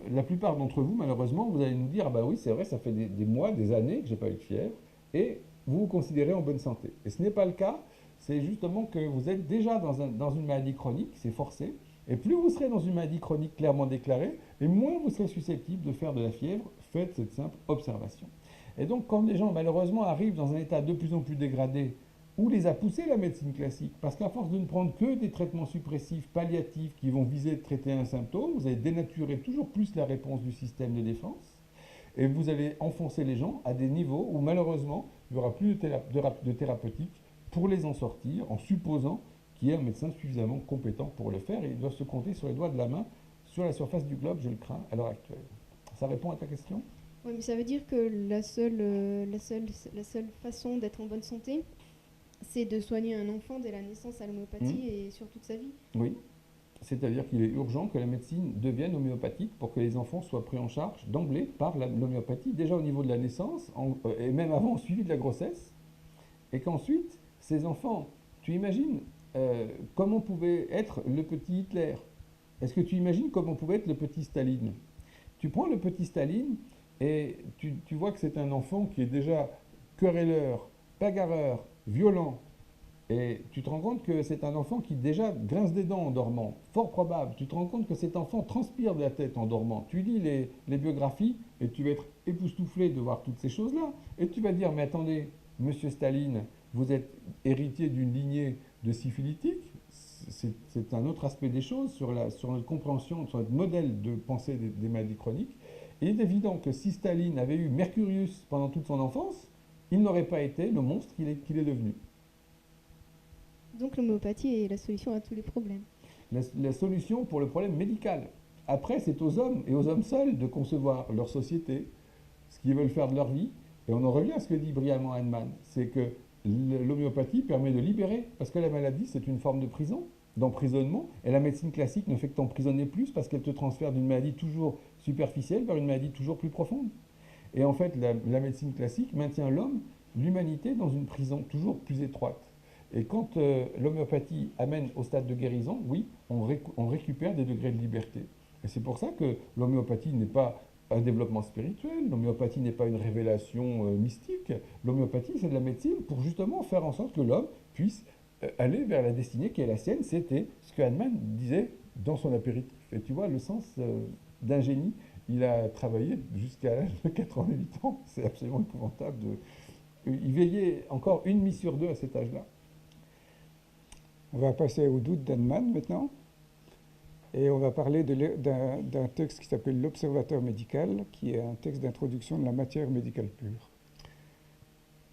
la plupart d'entre vous, malheureusement, vous allez nous dire « Ah ben oui, c'est vrai, ça fait des mois, des années que je n'ai pas eu de fièvre. » Et vous vous considérez en bonne santé. Et ce n'est pas le cas, c'est justement que vous êtes déjà dans une maladie chronique, c'est forcé, et plus vous serez dans une maladie chronique clairement déclarée, et moins vous serez susceptible de faire de la fièvre. Faites cette simple observation. Et donc, quand les gens, malheureusement, arrivent dans un état de plus en plus dégradé, où les a poussés la médecine classique, parce qu'à force de ne prendre que des traitements suppressifs, palliatifs, qui vont viser de traiter un symptôme, vous allez dénaturer toujours plus la réponse du système de défense, et vous allez enfoncer les gens à des niveaux où, malheureusement, il n'y aura plus de thérapeutique pour les en sortir, en supposant qu'il y ait un médecin suffisamment compétent pour le faire, et ils doivent se compter sur les doigts de la main, sur la surface du globe, je le crains, à l'heure actuelle. Ça répond à ta question ? Oui, mais ça veut dire que la seule façon d'être en bonne santé, c'est de soigner un enfant dès la naissance à l'homéopathie et sur toute sa vie. Oui. C'est-à-dire qu'il est urgent que la médecine devienne homéopathique pour que les enfants soient pris en charge d'emblée par l'homéopathie, déjà au niveau de la naissance, et même avant, suivi de la grossesse, et qu'ensuite, ces enfants, tu imagines comment pouvait être le petit Hitler? Est-ce que tu imagines comment pouvait être le petit Staline? Tu prends le petit Staline et tu vois que c'est un enfant qui est déjà querelleur, bagarreur, violent. Et tu te rends compte que c'est un enfant qui déjà grince des dents en dormant. Fort probable. Tu te rends compte que cet enfant transpire de la tête en dormant. Tu lis les biographies et tu vas être époustouflé de voir toutes ces choses-là. Et tu vas dire, mais attendez, monsieur Staline, vous êtes héritier d'une lignée de syphilitiques. C'est un autre aspect des choses sur notre compréhension, sur notre modèle de pensée des maladies chroniques. Il est évident que si Staline avait eu Mercurius pendant toute son enfance, il n'aurait pas été le monstre qu'il est devenu. Donc l'homéopathie est la solution à tous les problèmes. La solution pour le problème médical. Après, c'est aux hommes et aux hommes seuls de concevoir leur société, ce qu'ils veulent faire de leur vie. Et on en revient à ce que dit brillamment Hahnemann, c'est que l'homéopathie permet de libérer, parce que la maladie, c'est une forme de prison, d'emprisonnement, et la médecine classique ne fait que t'emprisonner plus parce qu'elle te transfère d'une maladie toujours superficielle vers une maladie toujours plus profonde. Et en fait, la médecine classique maintient l'homme, l'humanité, dans une prison toujours plus étroite. Et quand l'homéopathie amène au stade de guérison, oui, on récupère des degrés de liberté. Et c'est pour ça que l'homéopathie n'est pas un développement spirituel, l'homéopathie n'est pas une révélation mystique. L'homéopathie, c'est de la médecine pour justement faire en sorte que l'homme puisse aller vers la destinée qui est la sienne. C'était ce que Hahnemann disait dans son apéritif. Et tu vois, le sens d'un génie, il a travaillé jusqu'à l'âge de 88 ans. C'est absolument épouvantable. Il veillait encore une nuit sur deux à cet âge-là. On va passer au doute d'Hahnemann maintenant. Et on va parler d'un texte qui s'appelle L'Observateur médical, qui est un texte d'introduction de la matière médicale pure.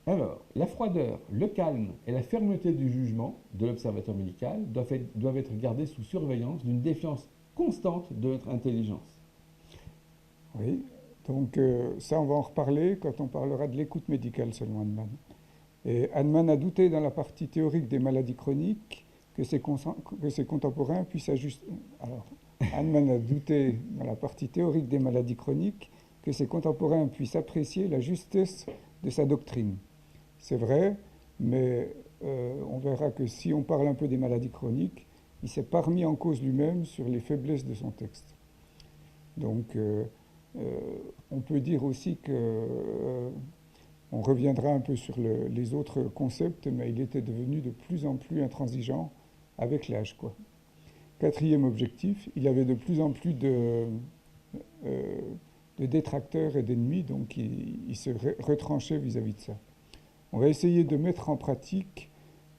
Alors, la froideur, le calme et la fermeté du jugement de l'observateur médical doivent être gardés sous surveillance d'une défiance constante de notre intelligence. Oui, donc ça, on va en reparler quand on parlera de l'écoute médicale, selon Hahnemann. Et Hahnemann a douté dans la partie théorique des maladies chroniques que ses contemporains puissent ajuster. Alors, Hahnemann a douté dans la partie théorique des maladies chroniques que ses contemporains puissent apprécier la justesse de sa doctrine. C'est vrai, mais on verra que si on parle un peu des maladies chroniques, il s'est pas remis en cause lui-même sur les faiblesses de son texte. Donc, on peut dire aussi que on reviendra un peu sur les autres concepts, mais il était devenu de plus en plus intransigeant avec l'âge, quoi. Quatrième objectif, il avait de plus en plus de détracteurs et d'ennemis, donc il se retranchait vis-à-vis de ça. On va essayer de mettre en pratique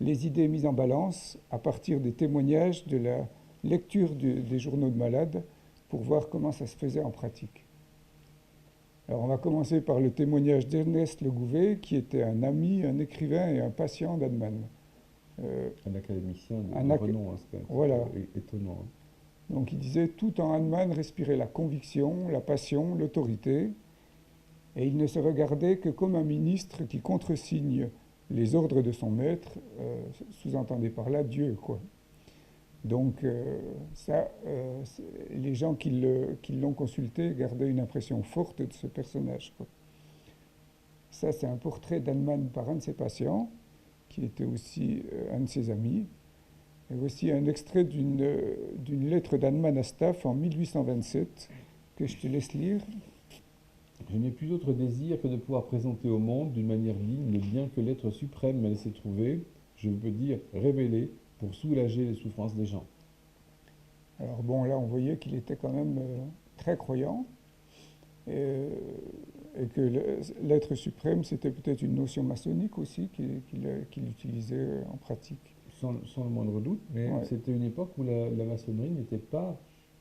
les idées mises en balance à partir des témoignages, de la lecture des journaux de malades, pour voir comment ça se faisait en pratique. Alors on va commencer par le témoignage d'Ernest Le Gouvet, qui était un ami, un écrivain et un patient d'Hahnemann. Un académicien de renom, c'est voilà. Étonnant. Hein. Donc il disait, tout en Hahnemann respirait la conviction, la passion, l'autorité, et il ne se regardait que comme un ministre qui contresigne les ordres de son maître, sous-entendez par là Dieu, quoi. Donc les gens qui l'ont consulté gardaient une impression forte de ce personnage, quoi. Ça, c'est un portrait d'Hahnemann par un de ses patients, qui était aussi un de ses amis. Et voici un extrait d'une lettre d'Hahnemann à Staff en 1827, que je te laisse lire. Je n'ai plus d'autre désir que de pouvoir présenter au monde d'une manière digne le bien que l'être suprême m'a laissé trouver, je peux dire révéler, pour soulager les souffrances des gens. Alors bon, là, on voyait qu'il était quand même très croyant et, et que l'être suprême, c'était peut-être une notion maçonnique aussi qu'il utilisait en pratique. Sans le moindre doute, mais Ouais. c'était une époque où la maçonnerie n'était pas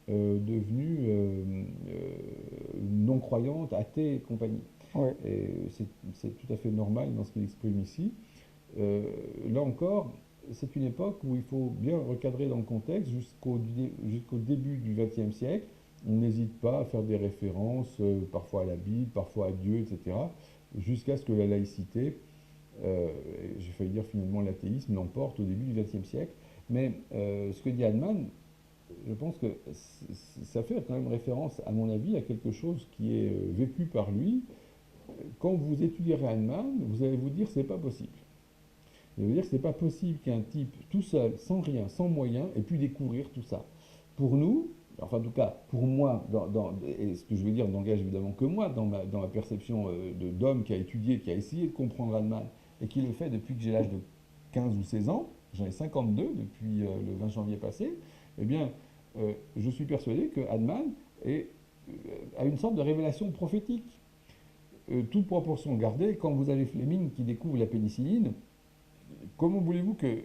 devenue non-croyante, athée et compagnie. Ouais. Et c'est tout à fait normal dans ce qu'il exprime ici. Euh, Là encore, c'est une époque où il faut bien recadrer dans le contexte jusqu'au début du XXe siècle. On n'hésite pas à faire des références, parfois à la Bible, parfois à Dieu, etc., jusqu'à ce que la laïcité, j'ai failli dire finalement l'athéisme, l'emporte au début du XXe siècle. Mais ce que dit Hahnemann, je pense que ça fait quand même référence, à mon avis, à quelque chose qui est vécu par lui. Quand vous étudierez Hahnemann, vous allez vous dire que ce n'est pas possible. Ça veut dire que ce n'est pas possible qu'un type tout seul, sans rien, sans moyens, ait pu découvrir tout ça. Pour nous, enfin en tout cas pour moi, et ce que je veux dire n'engage évidemment que moi, dans ma perception d'homme qui a étudié, qui a essayé de comprendre Hahnemann, et qui le fait depuis que j'ai l'âge de 15 ou 16 ans, j'en ai 52 depuis le 20 janvier passé, eh bien je suis persuadé que Hahnemann a une sorte de révélation prophétique. Toute proportion gardée, quand vous avez Fleming qui découvre la pénicilline, comment voulez-vous que...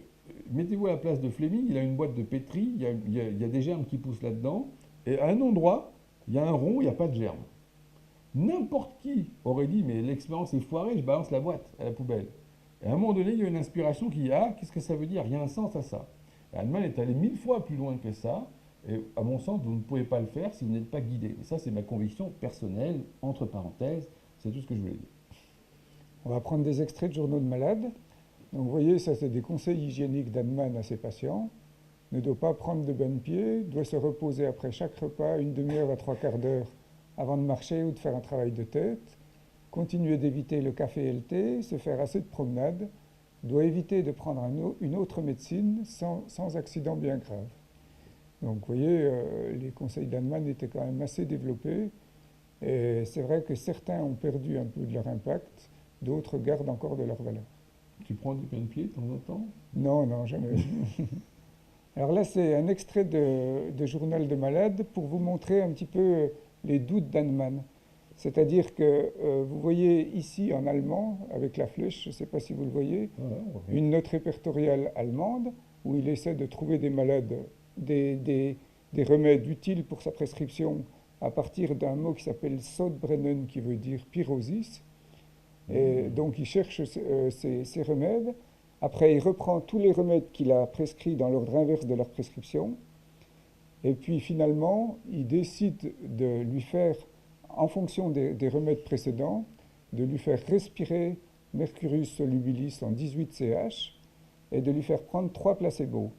Mettez-vous à la place de Fleming, il a une boîte de pétri, il y a des germes qui poussent là-dedans, et à un endroit, il y a un rond, il n'y a pas de germes. N'importe qui aurait dit, mais l'expérience est foirée, je balance la boîte à la poubelle. Et à un moment donné, il y a une inspiration qui dit, ah, qu'est-ce que ça veut dire? Il y a un sens à ça. Et Hahnemann est allé 1000 fois plus loin que ça, et à mon sens, vous ne pouvez pas le faire si vous n'êtes pas guidé. Et ça, c'est ma conviction personnelle, entre parenthèses, c'est tout ce que je voulais dire. On va prendre des extraits de journaux de malades. Donc vous voyez, ça c'est des conseils hygiéniques d'Hahnemann à ses patients. Ne doit pas prendre de bain de pied, doit se reposer après chaque repas, une demi-heure à trois quarts d'heure avant de marcher ou de faire un travail de tête. Continuer d'éviter le café et le thé, se faire assez de promenades. Doit éviter de prendre une autre médecine sans accident bien grave. Donc vous voyez, les conseils d'Hahnemann étaient quand même assez développés. Et c'est vrai que certains ont perdu un peu de leur impact, d'autres gardent encore de leur valeur. Tu prends du pain de pied de temps en temps? Non, non, jamais. Alors là, c'est un extrait de Journal de malade pour vous montrer un petit peu les doutes d'Hahnemann. C'est-à-dire que vous voyez ici en allemand, avec la flèche, je ne sais pas si vous le voyez, une note répertoriale allemande où il essaie de trouver des malades, des remèdes utiles pour sa prescription à partir d'un mot qui s'appelle Sodbrennen, qui veut dire pyrosis. Et donc il cherche ces remèdes. Après, il reprend tous les remèdes qu'il a prescrits dans l'ordre inverse de leur prescription. Et puis finalement, il décide de lui faire, en fonction des remèdes précédents, de lui faire respirer Mercurius solubilis en 18 CH et de lui faire prendre 3 placebos.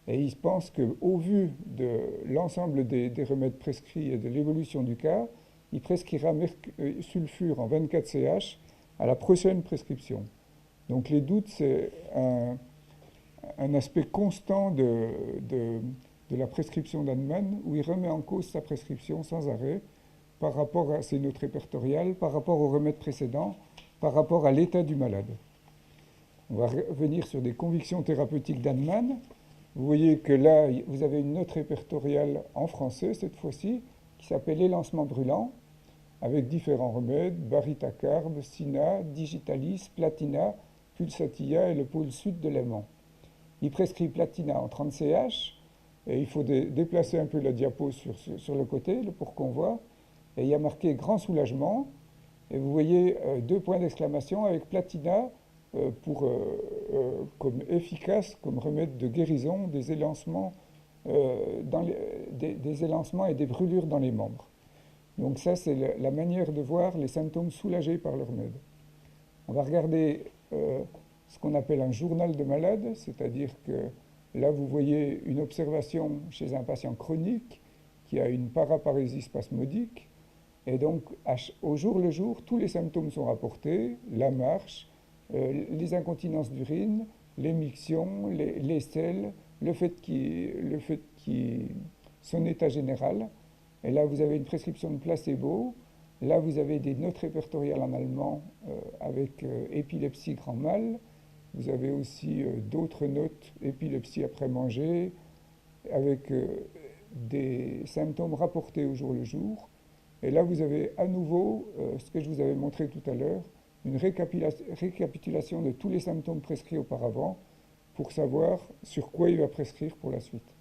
Et il pense qu'au vu de l'ensemble des remèdes prescrits et de l'évolution du cas, il prescrira sulfure en 24 CH à la prochaine prescription. Donc les doutes, c'est un aspect constant de la prescription d'Hahnemann, où il remet en cause sa prescription sans arrêt par rapport à ses notes répertoriales, par rapport aux remèdes précédents, par rapport à l'état du malade. On va revenir sur des convictions thérapeutiques d'Hahnemann. Vous voyez que là, vous avez une note répertoriale en français, cette fois-ci, qui s'appelle Élancement brûlant, avec différents remèdes, baritacarbe, Sina, Digitalis, Platina, Pulsatilla et le pôle sud de l'aimant. Il prescrit Platina en 30 CH, et il faut déplacer un peu la diapo sur le côté pour qu'on voit. Et il y a marqué grand soulagement, et vous voyez 2 points d'exclamation avec Platina comme efficace, comme remède de guérison des élancements, des élancements et des brûlures dans les membres. Donc ça, c'est la manière de voir les symptômes soulagés par le remède. On va regarder ce qu'on appelle un journal de malade, c'est-à-dire que là, vous voyez une observation chez un patient chronique qui a une paraparésie spasmodique. Et donc, au jour le jour, tous les symptômes sont rapportés, la marche, les incontinences d'urine, les mictions, les selles, le fait son état général. Et là, vous avez une prescription de placebo. Là, vous avez des notes répertoriales en allemand avec épilepsie grand mal. Vous avez aussi d'autres notes, épilepsie après manger, avec des symptômes rapportés au jour le jour. Et là, vous avez à nouveau ce que je vous avais montré tout à l'heure, une récapitulation de tous les symptômes prescrits auparavant pour savoir sur quoi il va prescrire pour la suite.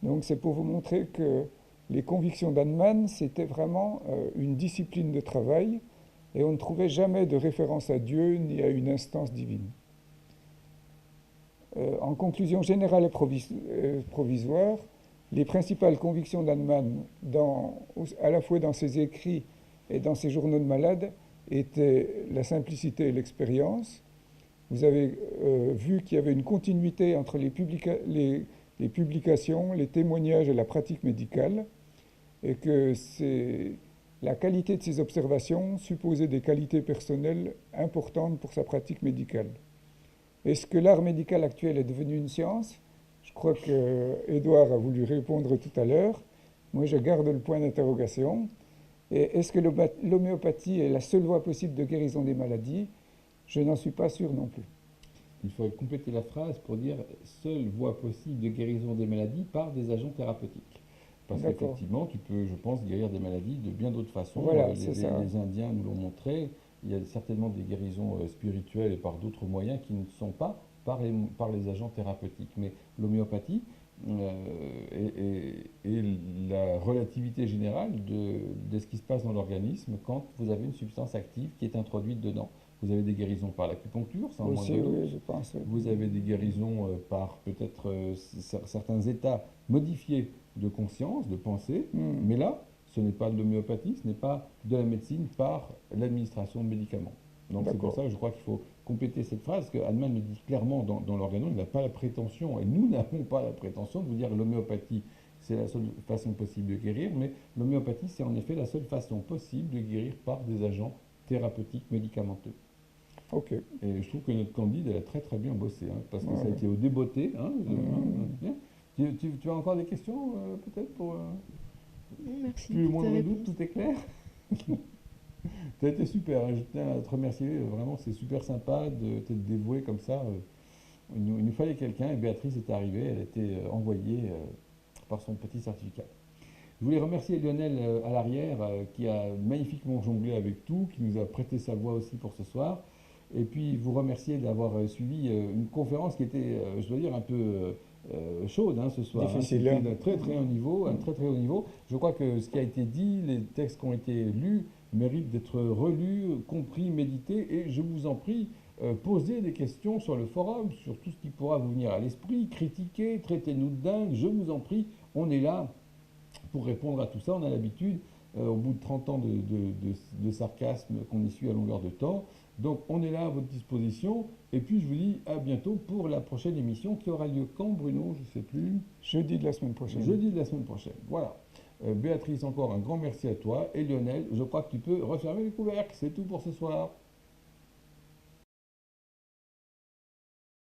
Donc c'est pour vous montrer que les convictions d'Hahnemann, c'était vraiment une discipline de travail et on ne trouvait jamais de référence à Dieu ni à une instance divine. En conclusion générale et provisoire, les principales convictions d'Hahnemann, à la fois dans ses écrits et dans ses journaux de malades, étaient la simplicité et l'expérience. Vous avez vu qu'il y avait une continuité entre les publications, les témoignages et la pratique médicale, et que la qualité de ses observations supposait des qualités personnelles importantes pour sa pratique médicale. Est-ce que l'art médical actuel est devenu une science ? Je crois qu'Édouard a voulu répondre tout à l'heure. Moi, je garde le point d'interrogation. Et est-ce que l'homéopathie est la seule voie possible de guérison des maladies ? Je n'en suis pas sûr non plus. Il faudrait compléter la phrase pour dire « seule voie possible de guérison des maladies par des agents thérapeutiques ». Parce qu'effectivement, tu peux, je pense, guérir des maladies de bien d'autres façons. Voilà, les Indiens nous l'ont montré. Il y a certainement des guérisons spirituelles et par d'autres moyens qui ne sont pas par les agents thérapeutiques. Mais l'homéopathie et la relativité générale de ce qui se passe dans l'organisme quand vous avez une substance active qui est introduite dedans. Vous avez des guérisons par l'acupuncture, ça en aussi, oui, je pense. Vous avez des guérisons par peut-être certains états modifiés de conscience, de pensée. Mais là, ce n'est pas de l'homéopathie, ce n'est pas de la médecine par l'administration de médicaments. Donc c'est pour ça que je crois qu'il faut compléter cette phrase, que Hahnemann le dit clairement dans l'organon, il n'a pas la prétention, et nous n'avons pas la prétention de vous dire l'homéopathie, c'est la seule façon possible de guérir, mais l'homéopathie, c'est en effet la seule façon possible de guérir par des agents thérapeutiques médicamenteux. Ok. Et je trouve que notre Candide, elle a très très bien bossé, hein, parce que ça a été au débeauté. Hein, tu as encore des questions, peut-être pour... Merci. Plus le moindre doute, tout est clair. Tu as été super, hein, je tiens à te remercier, vraiment c'est super sympa de t'être dévoué comme ça. Il nous fallait quelqu'un et Béatrice est arrivée, elle a été envoyée par son petit certificat. Je voulais remercier Lionel à l'arrière qui a magnifiquement jonglé avec tout, qui nous a prêté sa voix aussi pour ce soir. Et puis vous remercier d'avoir suivi une conférence qui était, je dois dire, un peu chaude hein, ce soir. Difficile. C'était d'un très très haut niveau, un très très haut niveau. Je crois que ce qui a été dit, les textes qui ont été lus, méritent d'être relus, compris, médités. Et je vous en prie, posez des questions sur le forum, sur tout ce qui pourra vous venir à l'esprit, critiquez, traitez-nous de dingue. Je vous en prie, on est là pour répondre à tout ça. On a l'habitude, au bout de 30 ans de sarcasme qu'on essuie à longueur de temps. Donc on est là à votre disposition. Et puis je vous dis à bientôt pour la prochaine émission qui aura lieu quand, Bruno? Je ne sais plus. Jeudi de la semaine prochaine. Jeudi de la semaine prochaine. Voilà. Béatrice, encore un grand merci à toi. Et Lionel, je crois que tu peux refermer les couvercles. C'est tout pour ce soir.